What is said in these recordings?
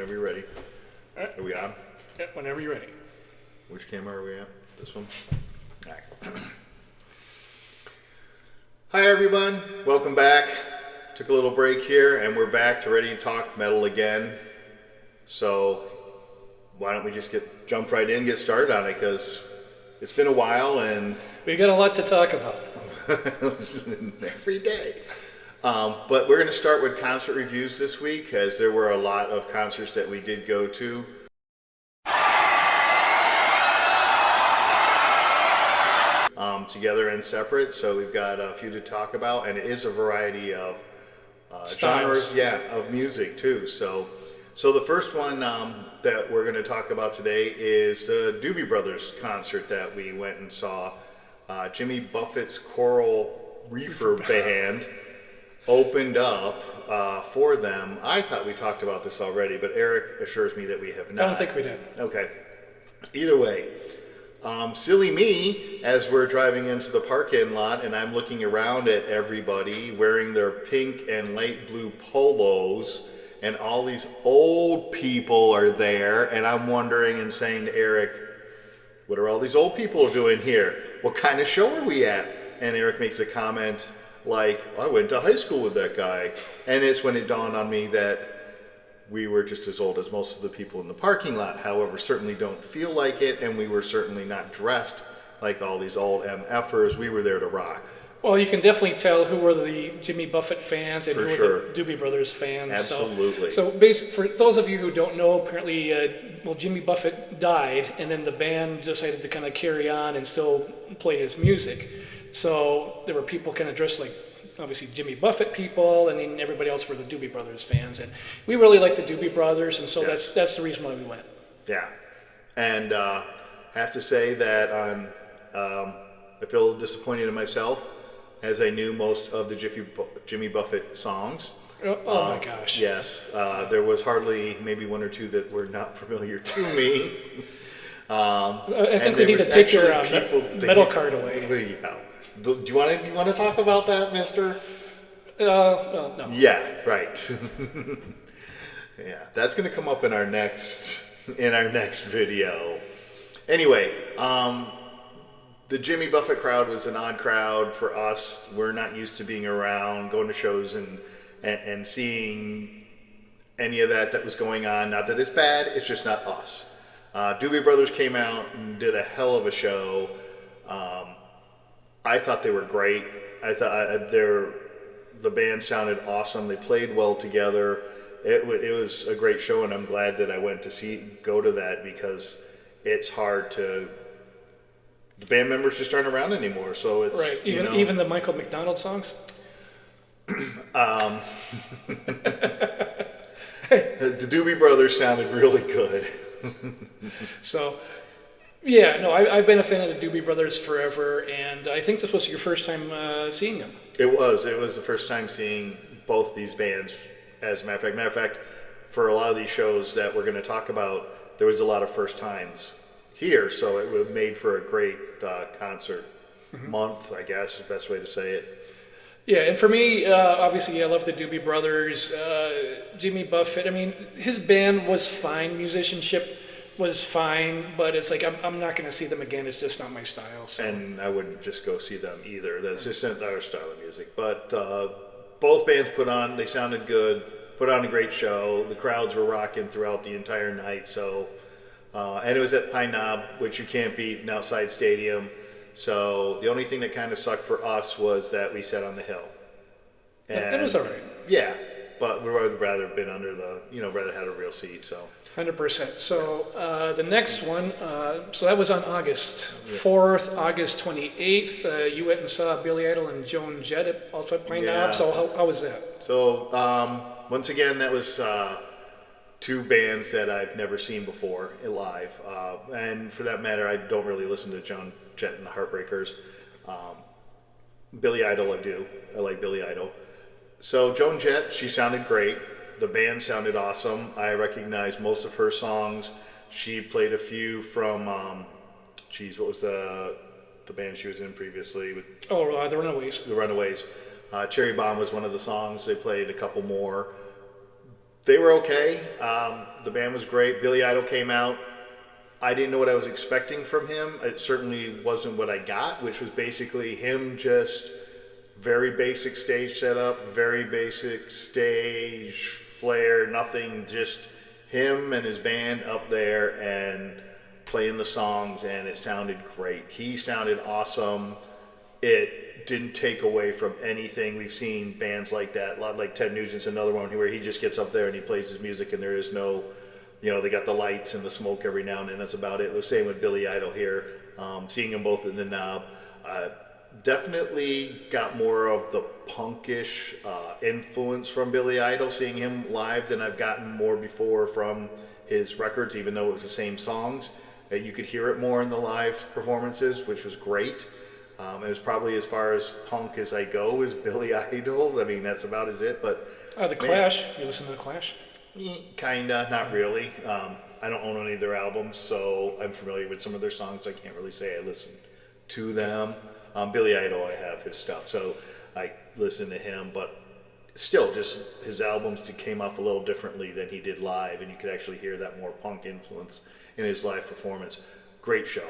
Whenever you're ready. Right. Are we on? Yeah, whenever you're ready. Which camera are we at? This one? All right. Hi everyone, welcome back. Took a little break here and we're back to ready to talk metal again. So why don't we just jump right in and get started on it, because it's been a while and We got a lot to talk about. every day. But we're going to start with concert reviews this week, as there were a lot of concerts that we did go to. Together and separate, so we've got a few to talk about, and it is a variety of genres, of music too. So the first one that we're going to talk about today is the Doobie Brothers concert that we went and saw. Jimmy Buffett's Coral Reefer Band opened up for them. I thought we talked about this already, but Eric assures me that we have not. I don't think we did. Okay. Either way, silly me, as we're driving into the parking lot and I'm looking around at everybody wearing their pink and light blue polos, and all these old people are there, and I'm wondering and saying to Eric, what are all these old people doing here? What kind of show are we at? And Eric makes a comment like, I went to high school with that guy. And it's when it dawned on me that we were just as old as most of the people in the parking lot. However, certainly don't feel like it, and we were certainly not dressed like all these old MFers. We were there to rock. Well, you can definitely tell who were the Jimmy Buffett fans and For who sure. were the Doobie Brothers fans. Absolutely. So for those of you who don't know, apparently, Jimmy Buffett died, and then the band decided to kind of carry on and still play his music. So there were people kind of dressed like, obviously, Jimmy Buffett people, and then everybody else were the Doobie Brothers fans. And we really liked the Doobie Brothers, and so that's the reason why we went. Yeah. And I have to say that I feel disappointed in myself, as I knew most of the Jimmy Buffett songs. Oh my gosh. Yes. There was hardly maybe one or two that were not familiar to me. I think we need to take your metal card away. Yeah. Do you want to talk about that, mister? No. Yeah, right. Yeah, that's going to come up in our next video. Anyway, the Jimmy Buffett crowd was an odd crowd for us. We're not used to being around, going to shows and seeing any of that was going on. Not that it's bad, it's just not us. Doobie Brothers came out and did a hell of a show. I thought they were great. I thought the band sounded awesome. They played well together. It was a great show, and I'm glad that I went to go to that, because it's hard to. The band members just aren't around anymore, so it's right. Even the Michael McDonald songs. The Doobie Brothers sounded really good. So. Yeah, no, I've been a fan of the Doobie Brothers forever, and I think this was your first time seeing them. It was the first time seeing both these bands, as a matter of fact, for a lot of these shows that we're going to talk about, there was a lot of first times here, so it was made for a great concert month, I guess, is the best way to say it. Yeah, and for me, obviously, I love the Doobie Brothers. Jimmy Buffett, I mean, his band was fine, musicianship was fine, but it's like I'm not going to see them again. It's just not my style. So. And I wouldn't just go see them either. That's just not our style of music. But both bands they sounded good, put on a great show. The crowds were rocking throughout the entire night. So, and it was at Pine Knob, which you can't beat, an outside stadium. So the only thing that kind of sucked for us was that we sat on the hill. And it was all right. Yeah, but we would rather have been under rather had a real seat. So. 100%. So the next one, so that was on August 4th, August 28th. You went and saw Billy Idol and Joan Jett also at Pine Knob. So how was that? So once again, that was two bands that I've never seen before live. And for that matter, I don't really listen to Joan Jett and the Heartbreakers. Billy Idol I do. I like Billy Idol. So Joan Jett, she sounded great. The band sounded awesome. I recognized most of her songs. She played a few from, what was the band she was in previously? The Runaways. The Runaways. Cherry Bomb was one of the songs. They played a couple more. They were okay. The band was great. Billy Idol came out. I didn't know what I was expecting from him. It certainly wasn't what I got, which was basically him just very basic stage setup, very basic stage flair, nothing, just him and his band up there and playing the songs, and it sounded great. He sounded awesome. It didn't take away from anything. We've seen bands like that, like Ted Nugent's another one where he just gets up there and he plays his music and there is no, they got the lights and the smoke every now and then. That's about it. The same with Billy Idol here. Seeing them both in the knob. Definitely got more of the punkish influence from Billy Idol, seeing him live, than I've gotten more before from his records, even though it was the same songs. You could hear it more in the live performances, which was great. It was probably as far as punk as I go is Billy Idol. I mean, that's about as it. But The Clash. You listen to The Clash? Kinda, not really. I don't own any of their albums, so I'm familiar with some of their songs. So I can't really say I listen to them. Billy Idol, I have his stuff, so I listen to him. But still, just his albums came off a little differently than he did live, and you could actually hear that more punk influence in his live performance. Great show.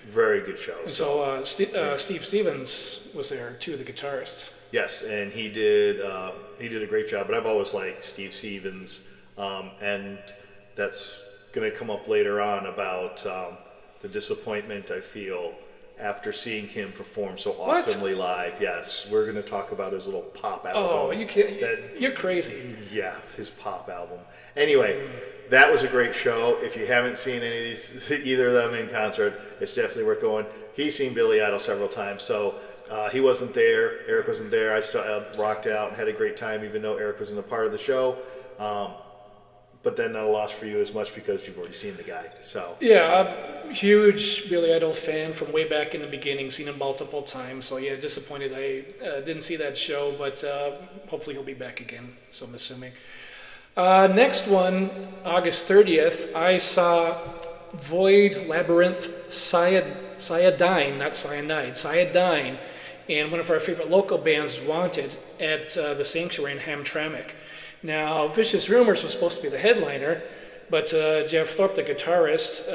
Very good show. So Steve Stevens was there too, the guitarist. Yes, and he did a great job. But I've always liked Steve Stevens, and that's going to come up later on about the disappointment I feel after seeing him perform so awesomely live. Yes, we're going to talk about his little pop album. Oh, you can't! You're crazy. Yeah, his pop album. Anyway. That was a great show. If you haven't seen any of these, either of them in concert, it's definitely worth going. He's seen Billy Idol several times, so he wasn't there. Eric wasn't there. I still rocked out and had a great time, even though Eric wasn't a part of the show. But then not a loss for you as much because you've already seen the guy. So yeah, I'm a huge Billy Idol fan from way back in the beginning. Seen him multiple times. So yeah, disappointed I didn't see that show, but hopefully he'll be back again. So I'm assuming. Next one, August 30th, I saw Void, Labyrinth, Cyadine, not Cyanide, Cyadine, and one of our favorite local bands, Wanted, at the Sanctuary in Hamtramck. Now, Vicious Rumors was supposed to be the headliner, but Jeff Thorpe, the guitarist,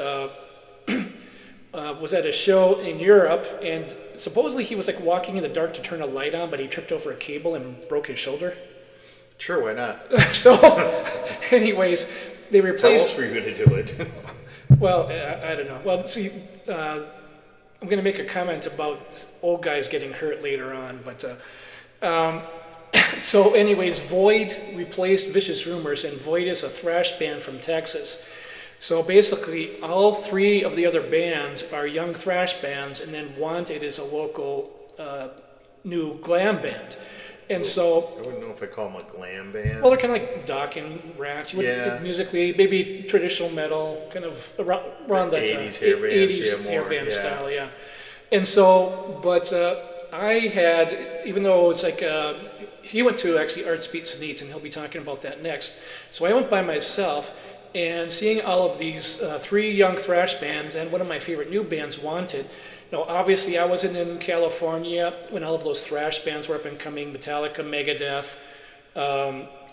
was at a show in Europe, and supposedly he was like walking in the dark to turn a light on, but he tripped over a cable and broke his shoulder. Sure, why not? So, anyways, they replaced. How else were you going to do it? Well, I don't know. Well, see, I'm going to make a comment about old guys getting hurt later on, but so, anyways, Void replaced Vicious Rumors, and Void is a thrash band from Texas. So basically, all three of the other bands are young thrash bands, and then Wanted is a local new glam band. And so I wouldn't know if I call them a glam band. Well, they're kind of like Dokken Rats. You would musically, maybe traditional metal, kind of around that 80s time. hair bands, 80s hair band style, yeah. And so, but I had, even though it's like, he went to actually Arts Beats and Eats, and he'll be talking about that next. So I went by myself, and seeing all of these three young thrash bands, and one of my favorite new bands, Wanted. Now, obviously, I wasn't in California when all of those thrash bands were up and coming, Metallica, Megadeth.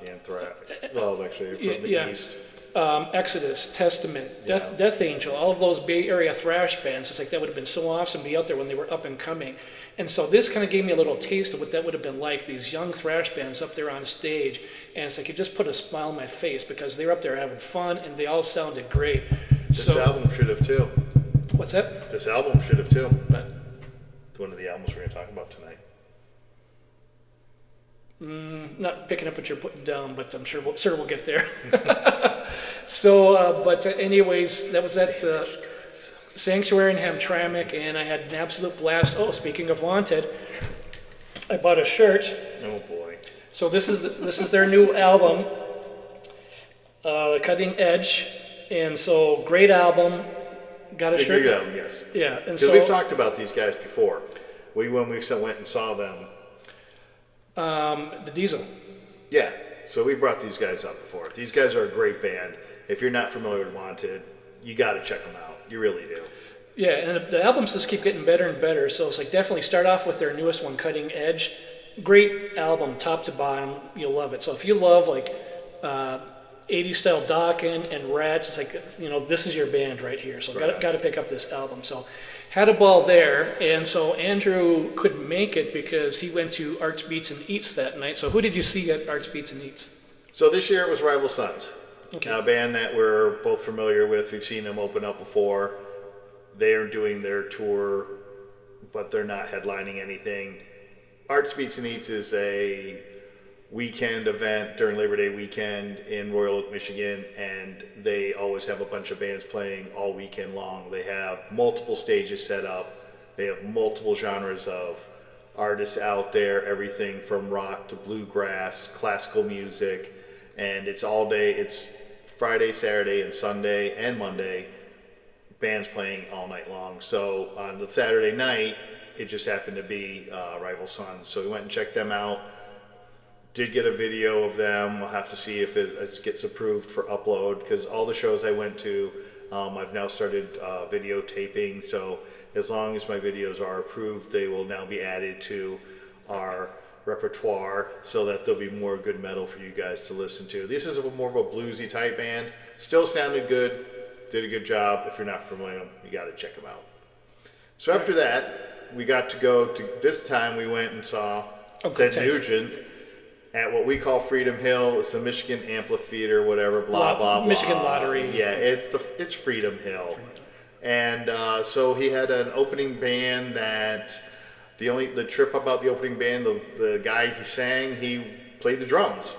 Anthrax. Well, actually, from the East. Exodus, Testament, Death Angel, all of those Bay Area thrash bands. It's like that would have been so awesome to be out there when they were up and coming. And so this kind of gave me a little taste of what that would have been like, these young thrash bands up there on stage. And it's like it just put a smile on my face because they were up there having fun and they all sounded great. This album should have too. What's that? This album should have too. But one of the albums we're going to talk about tonight. Not picking up what you're putting down, but I'm sure we'll get there. So, but anyways, that was at Sanctuary in Hamtramck, and I had an absolute blast. Oh, speaking of Wanted, I bought a shirt. Oh boy! So this is their new album, Cutting Edge, and so great album. Got a shirt. Good album, yes. Yeah, and Because so we've talked about these guys before. When we went and saw them. The Diesel. Yeah, so we brought these guys up before. These guys are a great band. If you're not familiar with Wanted, you got to check them out. You really do. Yeah, and the albums just keep getting better and better. So it's like definitely start off with their newest one, Cutting Edge. Great album, top to bottom. You'll love it. So if you love like 80s style Dokken and Rats. It's like, this is your band right here. So got to pick up this album. So had a ball there. And so Andrew couldn't make it because he went to Arts, Beats, and Eats that night. So who did you see at Arts, Beats, and Eats? So this year it was Rival Sons. Okay. Now, a band that we're both familiar with. We've seen them open up before. They're doing their tour, but they're not headlining anything. Arts, Beats, and Eats is a weekend event during Labor Day weekend in Royal Oak, Michigan, and they always have a bunch of bands playing all weekend long. They have multiple stages set up. They have multiple genres of artists out there, everything from rock to bluegrass, classical music, and it's all day. It's Friday, Saturday, and Sunday, and Monday. Bands playing all night long. So on the Saturday night, it just happened to be Rival Sons. So we went and checked them out. Did get a video of them. We'll have to see if it gets approved for upload, because all the shows I went to, I've now started videotaping. So as long as my videos are approved, they will now be added to our repertoire so that there'll be more good metal for you guys to listen to. This is more of a bluesy type band. Still sounded good. Did a good job. If you're not familiar, you got to check them out. So after that, we got to go to, this time we went and saw Ted Nugent at what we call Freedom Hill. It's the Michigan Amphitheater, whatever, blah, blah, blah. Michigan Lottery. Yeah, it's Freedom Hill. And so he had an opening band that, the trip about the opening band, the guy he sang, he played the drums.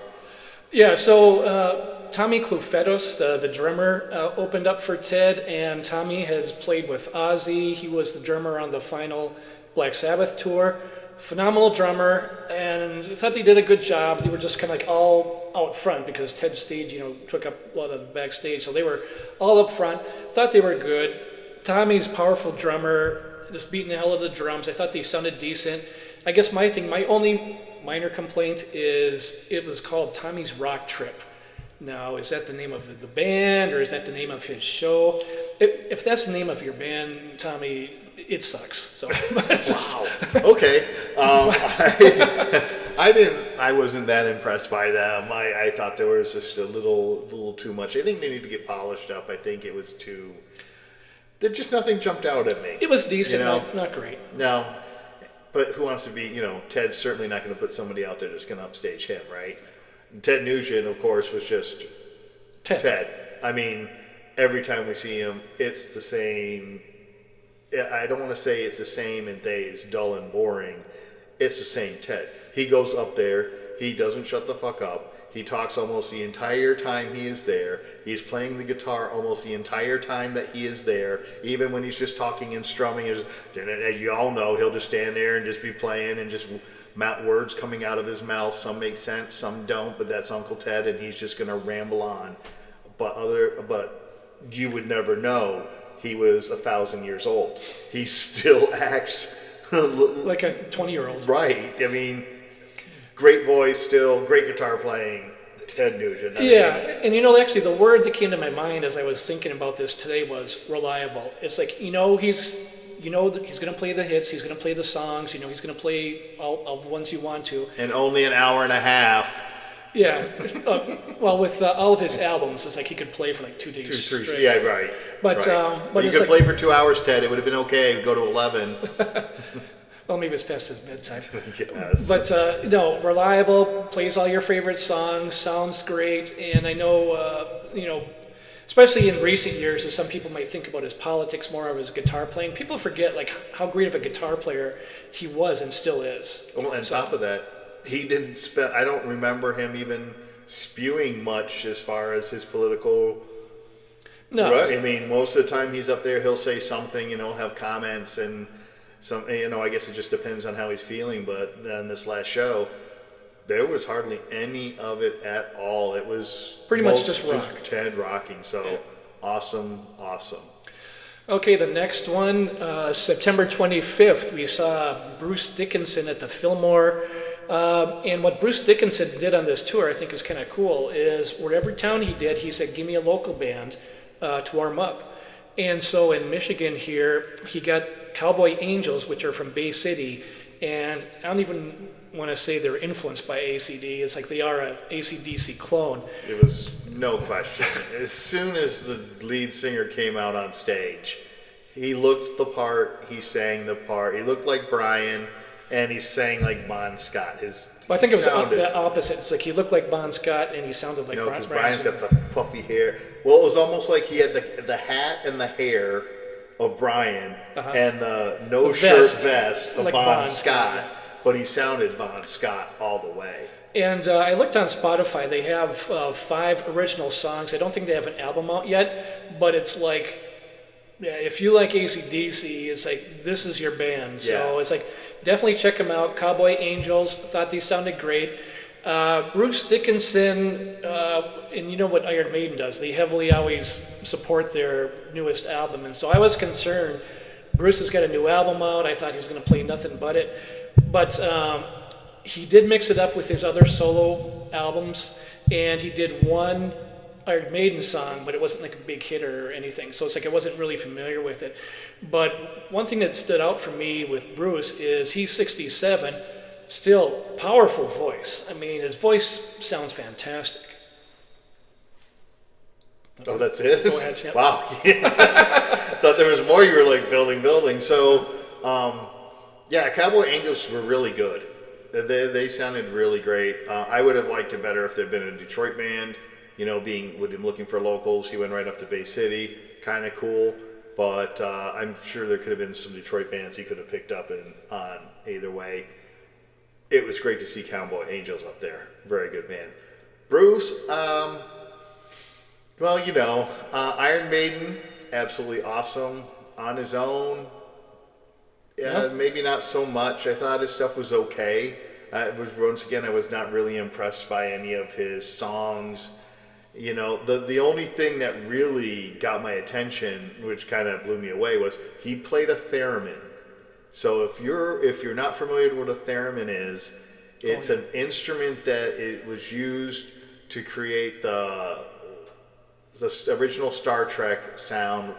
Yeah, so Tommy Clufetos, the drummer, opened up for Ted, and Tommy has played with Ozzy. He was the drummer on the final Black Sabbath tour. Phenomenal drummer, and I thought they did a good job. They were just kind of like all out front because Ted's stage, took up a lot of the backstage, so they were all up front. Thought they were good. Tommy's powerful drummer, just beating the hell out of the drums. I thought they sounded decent. I guess my only minor complaint is it was called Tommy's Rock Trip. Now, is that the name of the band, or is that the name of his show? If that's the name of your band, Tommy, it sucks. So. Wow. Okay. I wasn't that impressed by them. I thought there was just a little too much. I think they need to get polished up. I think it was too. Just nothing jumped out at me. It was decent, not great. No, but who wants to be? Ted's certainly not going to put somebody out there that's going to upstage him, right? Ted Nugent, of course, was just Ted. I mean, every time we see him, it's the same. I don't want to say it's the same and it's dull and boring. It's the same Ted. He goes up there. He doesn't shut the fuck up. He talks almost the entire time he is there. He's playing the guitar almost the entire time that he is there. Even when he's just talking and strumming, as you all know, he'll just stand there and just be playing and just words coming out of his mouth. Some make sense, some don't, but that's Uncle Ted, and he's just going to ramble on. But you would never know he was 1,000 years old. He still acts like a 20-year-old. Right. I mean, great voice still, great guitar playing, Ted Nugent. And actually the word that came to my mind as I was thinking about this today was reliable. It's like, he's going to play the hits, he's going to play the songs, he's going to play all of the ones you want to. And only an hour and a half. Yeah. Well, with all of his albums, it's like he could play for like 2 days straight. Yeah, right. But you could play for 2 hours, Ted. It would have been okay. Go to 11. Well, maybe it's past his bedtime. Yes. But reliable, plays all your favorite songs, sounds great, and I know, especially in recent years, as some people might think about his politics more of his guitar playing, people forget like how great of a guitar player he was and still is. Well, on top of that, he didn't spend. I don't remember him even spewing much as far as his political. No. Right? I mean, most of the time he's up there, he'll say something, have comments and. I guess it just depends on how he's feeling, but then this last show, there was hardly any of it at all. It was pretty much just rock. Ted rocking, so yeah. Awesome. Okay, the next one, September 25th, we saw Bruce Dickinson at the Fillmore, and what Bruce Dickinson did on this tour I think is kind of cool, is wherever town he did, he said, give me a local band to warm up. And so in Michigan here, he got Cowboy Angels, which are from Bay City, and I don't even want to say they're influenced by ACD. It's like they are a ACDC clone. It was no question. As soon as the lead singer came out on stage, he looked the part, he sang the part, he looked like Brian, and he sang like Bon Scott. I think it was the opposite. It's like he looked like Bon Scott and he sounded like Brian. Because Brian's got the puffy hair. Well, it was almost like he had the hat and the hair of Brian and the no-shirt vest of like Bon Scott, but he sounded Bon Scott all the way. And I looked on Spotify. They have 5 original songs. I don't think they have an album out yet, but it's like, yeah, if you like AC/DC, it's like, this is your band. So it's like, definitely check them out. Cowboy Angels, thought these sounded great. Bruce Dickinson, and you know what Iron Maiden does. They heavily always support their newest album. And so I was concerned. Bruce has got a new album out. I thought he was going to play nothing but it. But he did mix it up with his other solo albums. And he did one Iron Maiden song, but it wasn't like a big hit or anything. So it's like I wasn't really familiar with it. But one thing that stood out for me with Bruce is he's 67, still powerful voice. I mean, his voice sounds fantastic. Oh, that's it? Go ahead, yeah. Wow. Thought there was more. You were like building. So, Cowboy Angels were really good. They sounded really great. I would have liked it better if they'd been a Detroit band. You know, being with him looking for locals, he went right up to Bay City. Kind of cool. But I'm sure there could have been some Detroit bands he could have picked up on either way. It was great to see Cowboy Angels up there. Very good band. Bruce, Iron Maiden, absolutely awesome on his own. Maybe not so much. I thought his stuff was okay. Once again, I was not really impressed by any of his songs. You know, the only thing that really got my attention, which kind of blew me away, was he played a theremin. So if you're not familiar with what a theremin is, it's an instrument that it was used to create the original Star Trek sound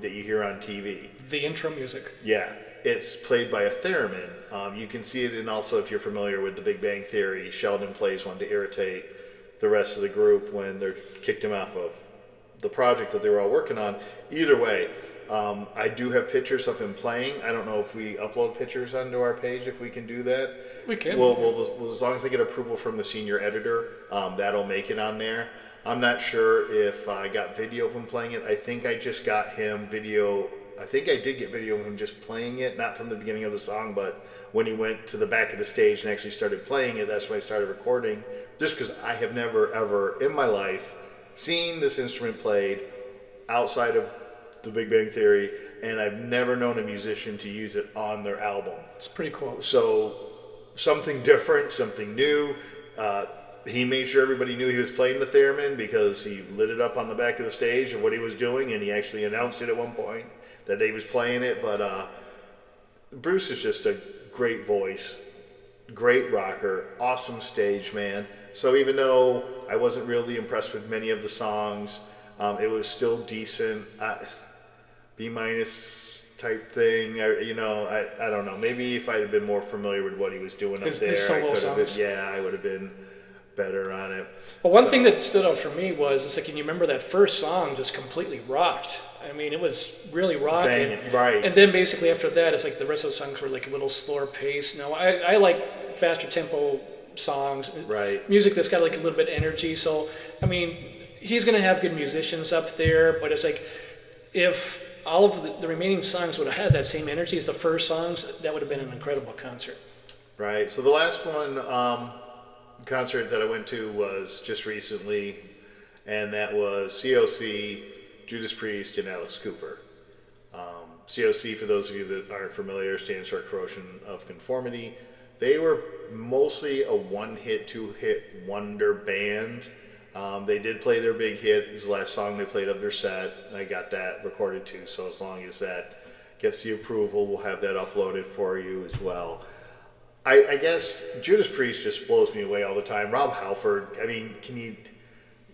that you hear on TV. The intro music. Yeah, it's played by a theremin. You can see it in also, if you're familiar with The Big Bang Theory, Sheldon plays one to irritate the rest of the group when they're kicked him off of the project that they were all working on. Either way, I do have pictures of him playing. I don't know if we upload pictures onto our page, if we can do that. We can. Well, as long as I get approval from the senior editor, that'll make it on there. I'm not sure if I got video of him playing it. I think I just got him video. I think I did get video of him just playing it, not from the beginning of the song, but when he went to the back of the stage and actually started playing it, that's when I started recording. Just because I have never, ever in my life seen this instrument played outside of The Big Bang Theory, and I've never known a musician to use it on their album. It's pretty cool. So something different, something new. He made sure everybody knew he was playing the theremin because he lit it up on the back of the stage of what he was doing, and he actually announced it at one point that he was playing it. But Bruce is just a great voice, great rocker, awesome stage man. So even though I wasn't really impressed with many of the songs, it was still decent. B- type thing. I don't know. Maybe if I had been more familiar with what he was doing up there, I would have been better on it. Well, one thing that stood out for me was, it's like, can you remember that first song just completely rocked? I mean, it was really rocking. Right. And then basically after that, it's like the rest of the songs were like a little slower pace. Now, I like faster tempo songs. Right. Music that's got like a little bit of energy. So, I mean, he's going to have good musicians up there, but it's like, if all of the remaining songs would have had that same energy as the first songs, that would have been an incredible concert. Right. So the last one, concert that I went to was just recently, and that was COC, Judas Priest, and Alice Cooper. COC, for those of you that aren't familiar, stands for Corrosion of Conformity. They were mostly a one-hit, two-hit wonder band. They did play their big hit. It was the last song they played of their set. I got that recorded too, so as long as that gets the approval, we'll have that uploaded for you as well. I guess Judas Priest just blows me away all the time. Rob Halford, I mean,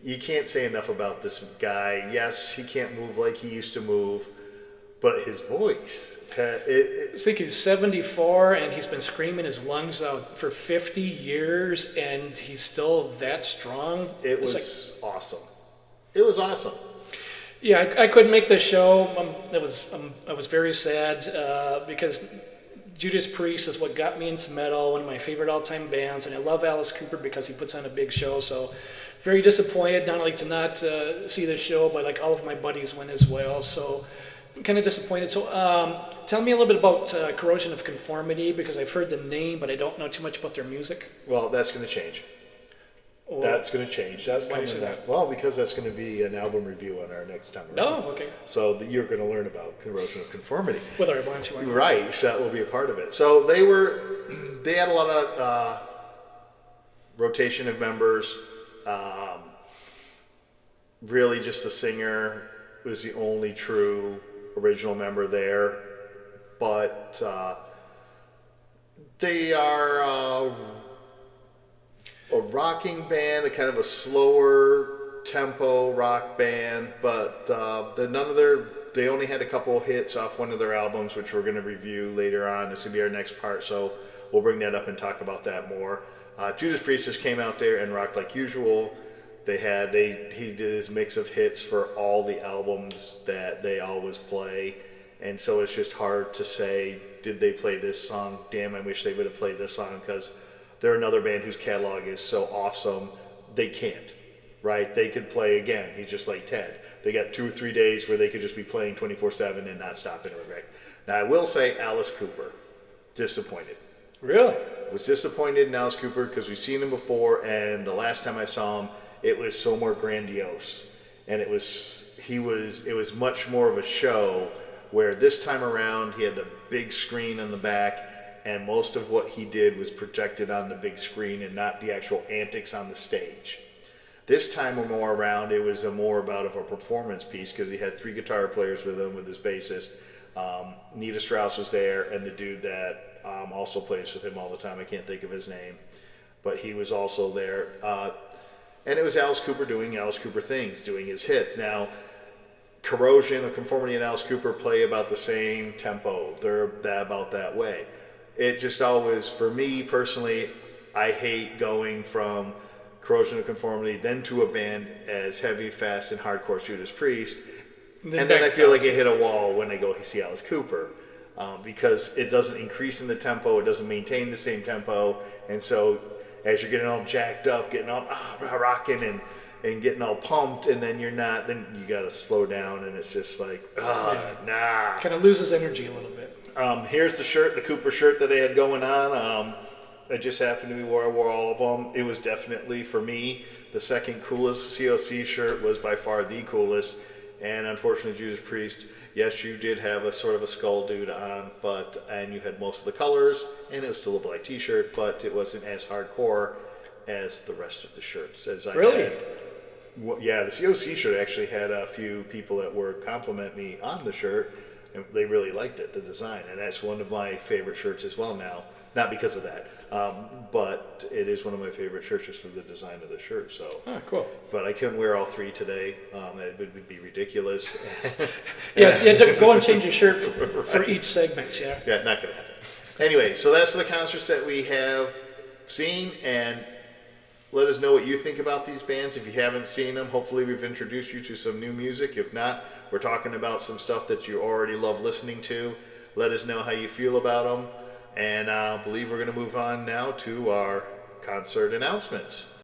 you can't say enough about this guy. Yes, he can't move like he used to move, but his voice. I think he's 74 and he's been screaming his lungs out for 50 years and he's still that strong. It was awesome. It was awesome. Yeah, I couldn't make this show. I was very sad because Judas Priest is what got me into metal, one of my favorite all-time bands, and I love Alice Cooper because he puts on a big show. So very disappointed not only to not see this show, but like all of my buddies went as well. So kind of disappointed. So tell me a little bit about Corrosion of Conformity, because I've heard the name, but I don't know too much about their music. Well, that's going to change. That's going to change. That's Why coming is that? Well, because that's going to be an album review on our next time around. Oh, okay. So you're going to learn about Corrosion of Conformity. Whether I want to or not. Right, so that will be a part of it. So they had a lot of rotation of members. Really, just the singer was the only true original member there, but they are a rocking band, a kind of a slower tempo rock band, but they only had a couple hits off one of their albums, which we're going to review later on. This will be our next part, so we'll bring that up and talk about that more. Judas Priest just came out there and rocked like usual. He did his mix of hits for all the albums that they always play, and so it's just hard to say, did they play this song? Damn, I wish they would have played this song, because they're another band whose catalog is so awesome. They can't, right? They could play again. He's just like Ted. They got 2 or 3 days where they could just be playing 24/7 and not stop and regret. Now, I will say Alice Cooper, disappointed. Really? Was disappointed in Alice Cooper because we've seen him before, and the last time I saw him, it was so more grandiose, and it was much more of a show, where this time around he had the big screen on the back, and most of what he did was projected on the big screen and not the actual antics on the stage. This time more around, it was more about of a performance piece, because he had 3 guitar players with him, with his bassist. Nita Strauss was there, and the dude that also plays with him all the time, I can't think of his name, but he was also there. And it was Alice Cooper doing Alice Cooper things, doing his hits. Now, Corrosion of Conformity and Alice Cooper play about the same tempo. They're about that way. It just always, for me personally, I hate going from Corrosion of Conformity then to a band as heavy, fast, and hardcore as Judas Priest. And then I feel like I hit a wall when I go see Alice Cooper. Because it doesn't increase in the tempo, it doesn't maintain the same tempo, and so as you're getting all jacked up, getting all rocking and getting all pumped, and then you're not, then you gotta slow down, and it's just like, nah. Kind of loses energy a little bit. Here's the shirt, the Cooper shirt that they had going on. It just happened to be where I wore all of them. It was definitely, for me, the second coolest. COC shirt was by far the coolest, and unfortunately Judas Priest, yes, you did have a sort of a skull dude on, and you had most of the colors, and it was still a black t-shirt, but it wasn't as hardcore as the rest of the shirts. Really? Yeah, the COC shirt actually had a few people that were compliment me on the shirt, and they really liked it, the design, and that's one of my favorite shirts as well now. Not because of that, but it is one of my favorite shirts just for the design of the shirt. So, cool. But I couldn't wear all 3 today. It would be ridiculous. Yeah, go and change your shirt for each segment. Yeah. Yeah, not gonna happen. Anyway, so that's the concerts that we have seen, and let us know what you think about these bands. If you haven't seen them, hopefully we've introduced you to some new music. If not, we're talking about some stuff that you already love listening to. Let us know how you feel about them. And I believe we're going to move on now to our concert announcements.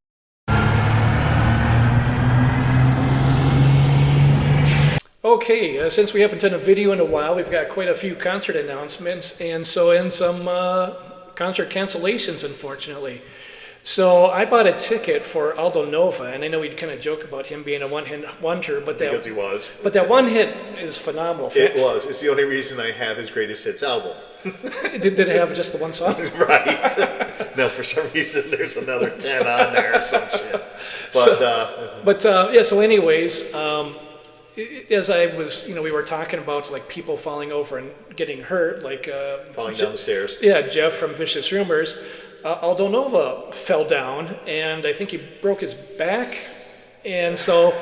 Okay, since we haven't done a video in a while, we've got quite a few concert announcements, and some concert cancellations, unfortunately. So I bought a ticket for Aldo Nova, and I know we'd kind of joke about him being a one-hit wonder, Because he was. But that one hit is phenomenal. It was. It's the only reason I have his greatest hits album. Did it have just the one song? Right. No, for some reason there's another 10 on there or some shit. So anyways, as I was, we were talking about like people falling over and getting hurt, like Falling down the stairs. Yeah, Jeff from Vicious Rumors. Aldo Nova fell down, and I think he broke his back, and so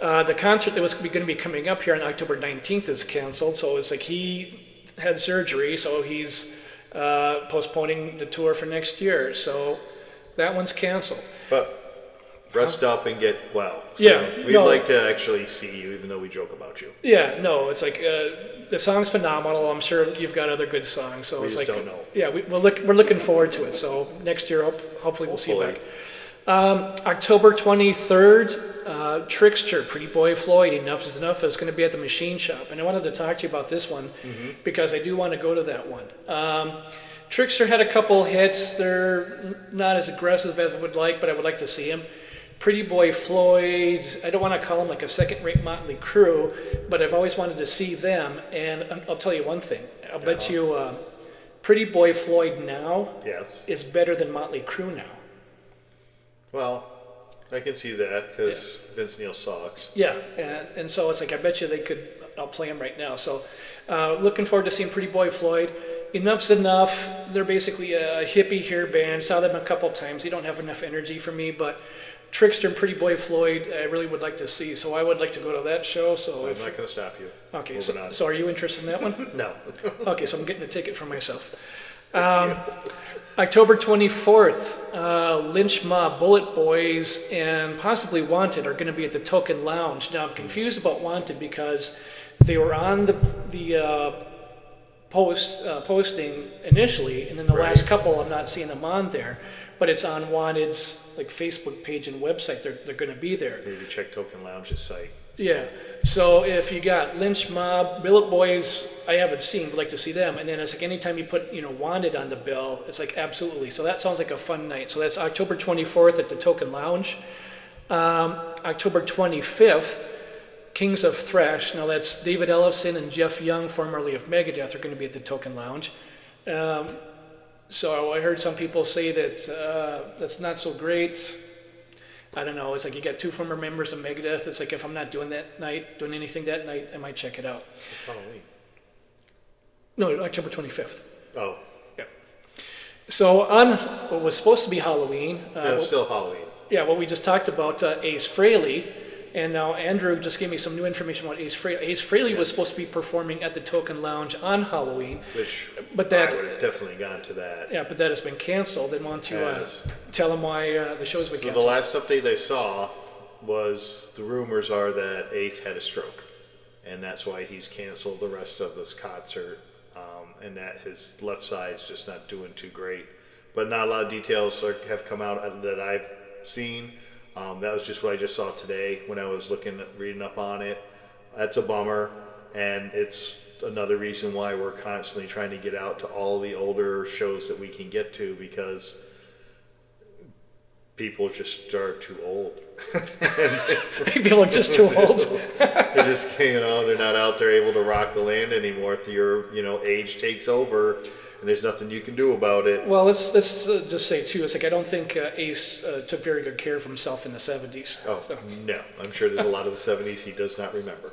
The concert that was going to be coming up here on October 19th is canceled. So it's like he had surgery, so he's postponing the tour for next year. So that one's canceled. But rest up and get well. So Yeah, we'd no. like to actually see you, even though we joke about you. Yeah, no, it's like the song's phenomenal. I'm sure you've got other good songs. So We it's just like, don't know. yeah, we're looking forward to it. So next year, hopefully we'll see you back. October 23rd, Trickster, Pretty Boy Floyd, Enough is Enough is going to be at the Machine Shop. And I wanted to talk to you about this one because I do want to go to that one. Trickster had a couple hits. They're not as aggressive as I would like, but I would like to see him. Pretty Boy Floyd, I don't want to call them like a second-rate Motley Crue, but I've always wanted to see them. And I'll tell you one thing. I'll bet you Pretty Boy Floyd now Yes. is better than Motley Crue now. Well, I can see that because Vince Neil sucks. Yeah, and so it's like I bet you I'll play them right now. So looking forward to seeing Pretty Boy Floyd. Enough's Enough. They're basically a hippie hair band. Saw them a couple times. They don't have enough energy for me, but Trickster and Pretty Boy Floyd, I really would like to see. So I would like to go to that show. So I'm not going to stop you. okay, Moving on. so are you interested in that one? No. Okay, so I'm getting a ticket for myself. October 24th, Lynch Mob, Bullet Boys, and possibly Wanted are going to be at the Token Lounge. Now I'm confused about Wanted because they were on the posting initially, and then the last couple I'm not seeing them on there. But it's on Wanted's like Facebook page and website. They're going to be there. Maybe check Token Lounge's site. Yeah. So if you got Lynch Mob, Billet Boys, I haven't seen, would like to see them. And then it's like anytime you put Wanted on the bill, it's like absolutely. So that sounds like a fun night. So that's October 24th at the Token Lounge. October 25th, Kings of Thrash. Now that's David Ellefson and Jeff Young, formerly of Megadeth, are going to be at the Token Lounge. So I heard some people say that that's not so great. I don't know. It's like you got two former members of Megadeth. It's like if I'm not doing anything that night, I might check it out. It's Halloween. No, October 25th. Oh. Yeah. So on what was supposed to be Halloween. No, it's still Halloween. Yeah, what we just talked about, Ace Frehley. And now Andrew just gave me some new information about Ace Frehley. Ace Frehley was supposed to be performing at the Token Lounge on Halloween. Which But I would have definitely gone to that. Yeah, but that has been canceled. And why don't you tell them why the show's been So canceled? the last update I saw was the rumors are that Ace had a stroke. And that's why he's canceled the rest of this concert. And that his left side's just not doing too great. But not a lot of details have come out that I've seen. That was just what I just saw today when I was reading up on it. That's a bummer, and it's another reason why we're constantly trying to get out to all the older shows that we can get to because people just are too old. People are just too old. They're just, they're not out there able to rock the land anymore. Your, age takes over. And there's nothing you can do about it. Well, let's just say too. It's like I don't think Ace took very good care of himself in the '70s. Oh so. No, I'm sure there's a lot of the '70s he does not remember.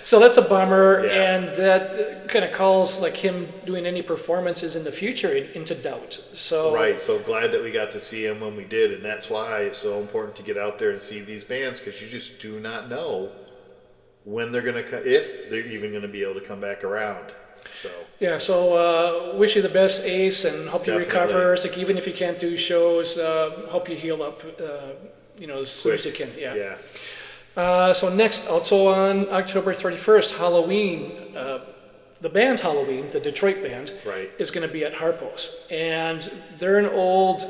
So that's a bummer, Yeah. and that kind of calls like him doing any performances in the future into doubt. So Right. So glad that we got to see him when we did, and that's why it's so important to get out there and see these bands because you just do not know when they're gonna if they're even gonna be able to come back around. So yeah, so wish you the best, Ace, and hope you Definitely. recover. It's like even if you can't do shows, hope you heal up, as soon as you can. yeah. So next, also on October 31st, Halloween, the band Halloween, the Detroit band, Right. is going to be at Harpo's, and they're an old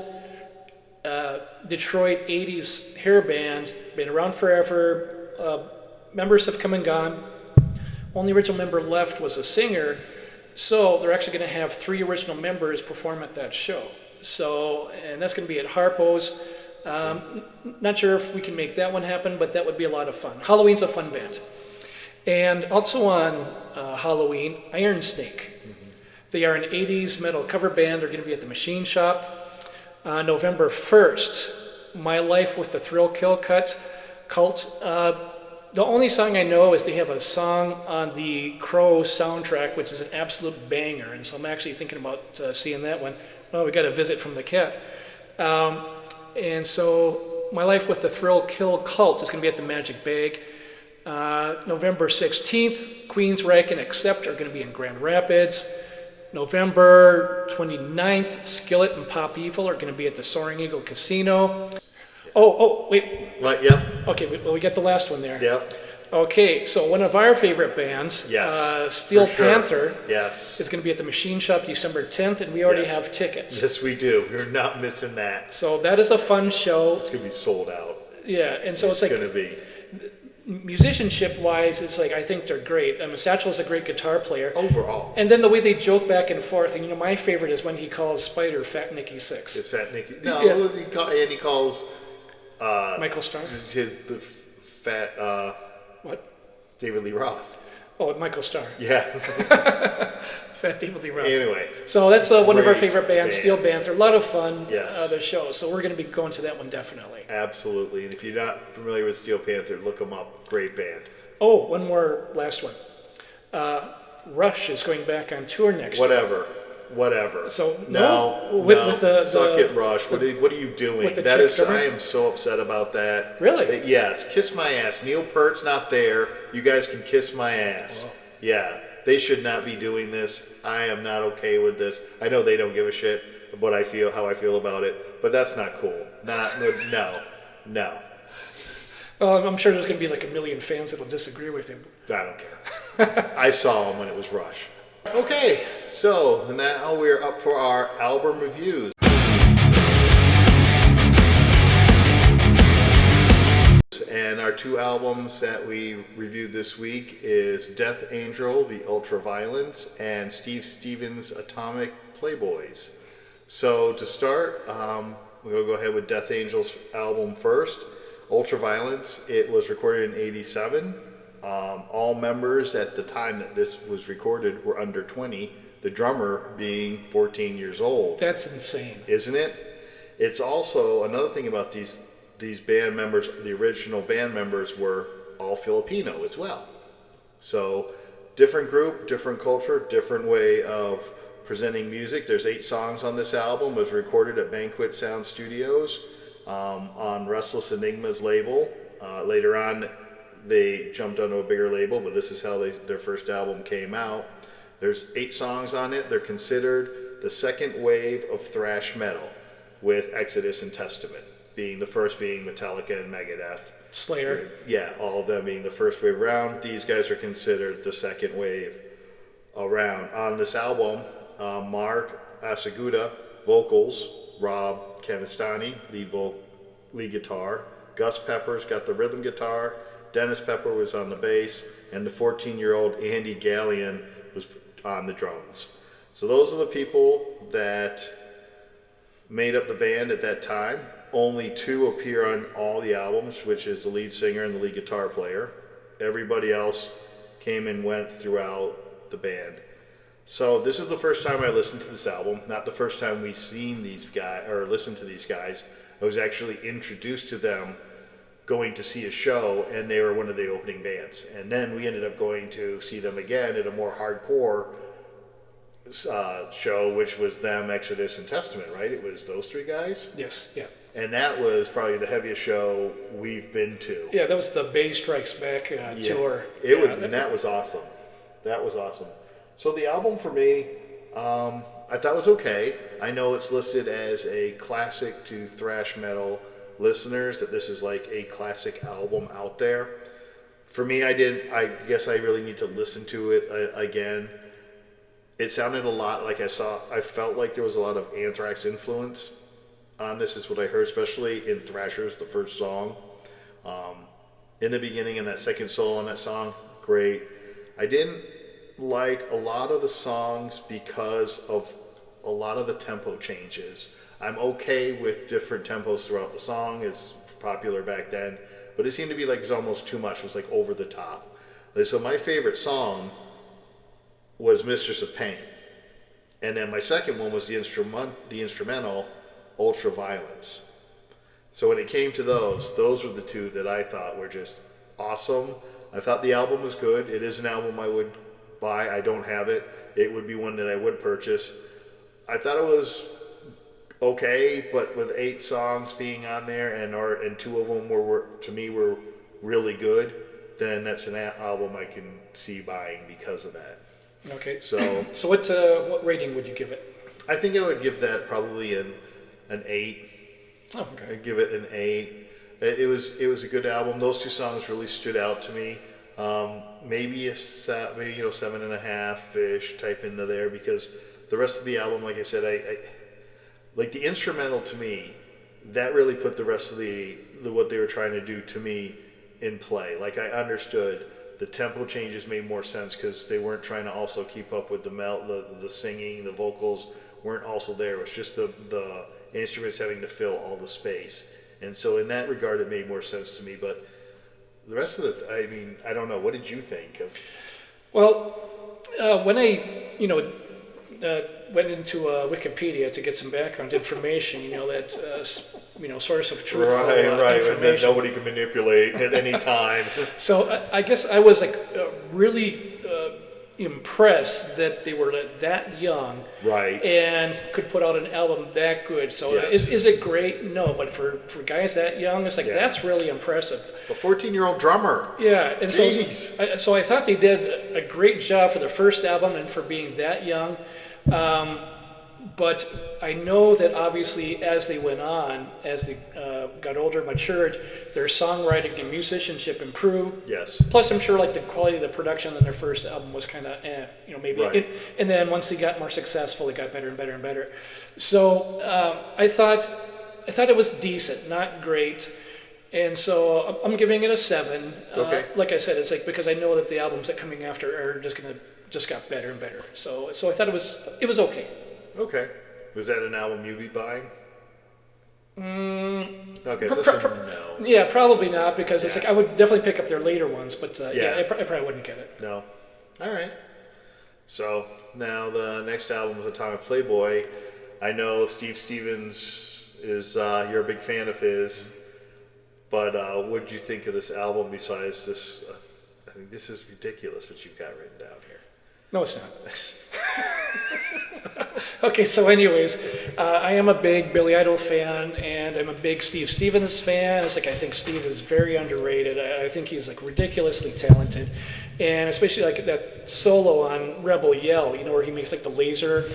Detroit '80s hair band, been around forever. Members have come and gone. Only original member left was a singer, so they're actually going to have 3 original members perform at that show. So, and that's going to be at Harpo's. Not sure if we can make that one happen, but that would be a lot of fun. Halloween's a fun band. And also on Halloween, Iron Snake. They are an 80s metal cover band. They're going to be at the Machine Shop. November 1st, My Life with the Thrill Kill Cult. The only song I know is they have a song on the Crow soundtrack, which is an absolute banger, and so I'm actually thinking about seeing that one. Oh, we got a visit from the cat. And so My Life with the Thrill Kill Cult is going to be at the Magic Bag. November 16th, Queensryche and Accept are going to be in Grand Rapids. November 29th, Skillet and Pop Evil are going to be at the Soaring Eagle Casino. Wait. What? Yep. Okay, well, we got the last one there. Yep. Okay, so one of our favorite bands, Yes. Steel for sure. Panther, Yes. is going to be at the Machine Shop December 10th, and we already Yes. have tickets. Yes, we do. We're not missing that. So that is a fun show. It's gonna be sold out. Yeah, and so it's like gonna be musicianship-wise, it's like I think they're great. Satchel is a great guitar player. overall. And then the way they joke back and forth, and my favorite is when he calls Spider Fat Nicky Six. It's Fat Nicky. No, Yeah. he calls Michael Starr? the fat What? David Lee Roth. Oh, Michael Starr. Yeah. Fat David Lee Roth. Anyway. So that's one of our Great favorite bands, Steel bands. Panther. A lot of fun, Yes. the show. So we're going to be going to that one definitely. Absolutely. And if you're not familiar with Steel Panther, look them up. Great band. Oh, one more last one. Rush is going back on tour next year. Whatever. So, no, with the suck it, Rush. What are you doing? with the That chick is, drummer? I am so upset about that. Really? Yes. Kiss my ass. Neil Peart's not there. You guys can kiss my ass. Oh. Yeah. They should not be doing this. I am not okay with this. I know they don't give a shit what I feel, how I feel about it, but that's not cool. No. I'm sure there's going to be like a million fans that'll disagree with him. I don't care. I saw them when it was Rush. Okay, so now we're up for our album reviews. And our two albums that we reviewed this week is Death Angel, The Ultraviolence, and Steve Stevens' Atomic Playboys. So to start, we're going to go ahead with Death Angel's album first. Ultraviolence, it was recorded in '87. All members at the time that this was recorded were under 20, the drummer being 14 years old. That's insane. Isn't it? It's also another thing about these band members, the original band members were all Filipino as well. So different group, different culture, different way of presenting music. There's 8 songs on this album. It was recorded at Banquet Sound Studios on Restless Enigma's label. Later on, they jumped onto a bigger label, but this is how their first album came out. There's 8 songs on it. They're considered the second wave of thrash metal, with Exodus and Testament being the first, being Metallica and Megadeth. Slayer. Yeah, all of them being the first wave around. These guys are considered the second wave around. On this album, Mark Asaguda, vocals, Rob Cavastani, lead guitar, Gus Peppers got the rhythm guitar, Dennis Pepper was on the bass, and the 14-year-old Andy Gallion was on the drums. So those are the people that made up the band at that time. Only 2 appear on all the albums, which is the lead singer and the lead guitar player. Everybody else came and went throughout the band. So this is the first time I listened to this album, not the first time we've seen these guys or listened to these guys. I was actually introduced to them going to see a show, and they were one of the opening bands. And then we ended up going to see them again at a more hardcore show, which was them, Exodus, and Testament, right? It was those 3 guys. Yes, yeah. And that was probably the heaviest show we've been to. Yeah, that was the Bay Strikes Back tour. And that was awesome. That was awesome. So the album for me, I thought was okay. I know it's listed as a classic to thrash metal listeners, that this is like a classic album out there. For me, I guess I really need to listen to it again. It sounded a lot like I felt like there was a lot of Anthrax influence on this, is what I heard, especially in Thrashers, the first song. In the beginning, and that second solo on that song, great. I didn't like a lot of the songs because of a lot of the tempo changes. I'm okay with different tempos throughout the song, it's popular back then, but it seemed to be like it was almost too much. It was like over the top. So my favorite song was Mistress of Pain. And then my second one was the instrumental Ultraviolence. So when it came to those were the 2 that I thought were just awesome. I thought the album was good. It is an album I would buy. I don't have it. It would be one that I would purchase. I thought it was okay, but with 8 songs being on there and 2 of them were to me were really good, then that's an album I can see buying because of that. Okay. So So what rating would you give it? I think I would give that probably an 8. Oh, okay. I'd give it an 8. It was a good album. Those 2 songs really stood out to me. Maybe maybe 7.5 ish type into there, because the rest of the album, like I said, I like the instrumental to me. That really put the rest of the what they were trying to do to me in play. Like, I understood the tempo changes made more sense because they weren't trying to also keep up with the singing, the vocals weren't also there. It was just the instruments having to fill all the space. And so in that regard, it made more sense to me. But the rest of it, I mean, I don't know. What did you think of? Well, when I went into Wikipedia to get some background information, that source of truthful Right, and that information. nobody can manipulate at any time. So I guess I was like really impressed that they were that young, Right. and could put out an album that good. So Yes. is it great? No, but for guys that young, it's like Yeah. that's really impressive. A 14-year-old drummer. Yeah, and Jeez. so I thought they did a great job for their first album and for being that young. But I know that obviously as they went on, as they got older, matured, their songwriting and musicianship improved. Yes. Plus, I'm sure like the quality of the production on their first album was kind of, maybe. Right. And then once they got more successful, it got better and better and better. So I thought it was decent, not great. And so I'm giving it a 7. Okay. Like I said, it's like because I know that the albums that coming after are just got better and better. So I thought it was okay. Okay. Was that an album you'd be buying? Okay, so that's a no. Yeah, probably not, because it's Yeah. like I would definitely pick up their later ones, but Yeah. I probably wouldn't get it. No. All right. So now the next album is Atomic Playboy. I know Steve Stevens is you're a big fan of his, but what did you think of this album besides this? I mean, this is ridiculous what you've got written down here. No, it's not. Okay, so anyways, I am a big Billy Idol fan, and I'm a big Steve Stevens fan. It's like I think Steve is very underrated. I think he's like ridiculously talented, and especially like that solo on Rebel Yell, where he makes like the laser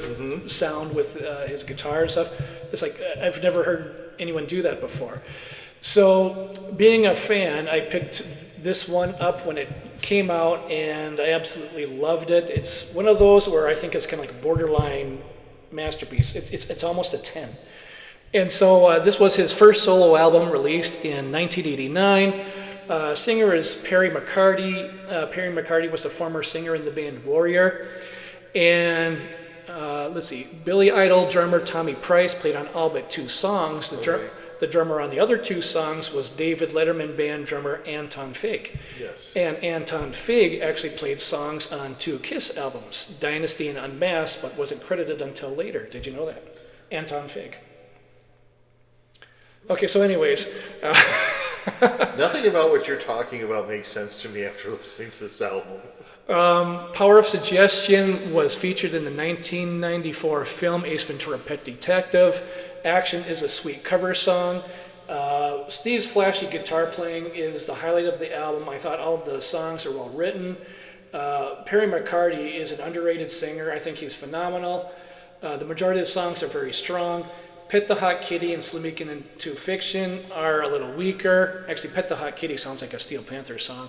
sound with his guitar and stuff. It's like I've never heard anyone do that before. So being a fan, I picked this one up when it came out, and I absolutely loved it. It's one of those where I think it's kind of like borderline masterpiece. It's almost a 10. And so this was his first solo album, released in 1989. Singer is Perry McCarty. Perry McCarty was the former singer in the band Warrior. And let's see, Billy Idol drummer Tommy Price played on all but 2 songs. The drummer on the other 2 songs was David Letterman band drummer Anton Fig. Yes. And Anton Fig actually played songs on 2 Kiss albums, Dynasty and Unmasked, but wasn't credited until later. Did you know that? Anton Fig. Okay, so anyways, Nothing about what you're talking about makes sense to me after listening to this album. Power of Suggestion was featured in the 1994 film Ace Ventura: Pet Detective. Action is a sweet cover song. Steve's flashy guitar playing is the highlight of the album. I thought all of the songs are well written. Perry McCarty is an underrated singer. I think he's phenomenal. The majority of the songs are very strong. Pet the Hot Kitty and Slimming Into Fiction are a little weaker. Actually, Pet the Hot Kitty sounds like a Steel Panther song.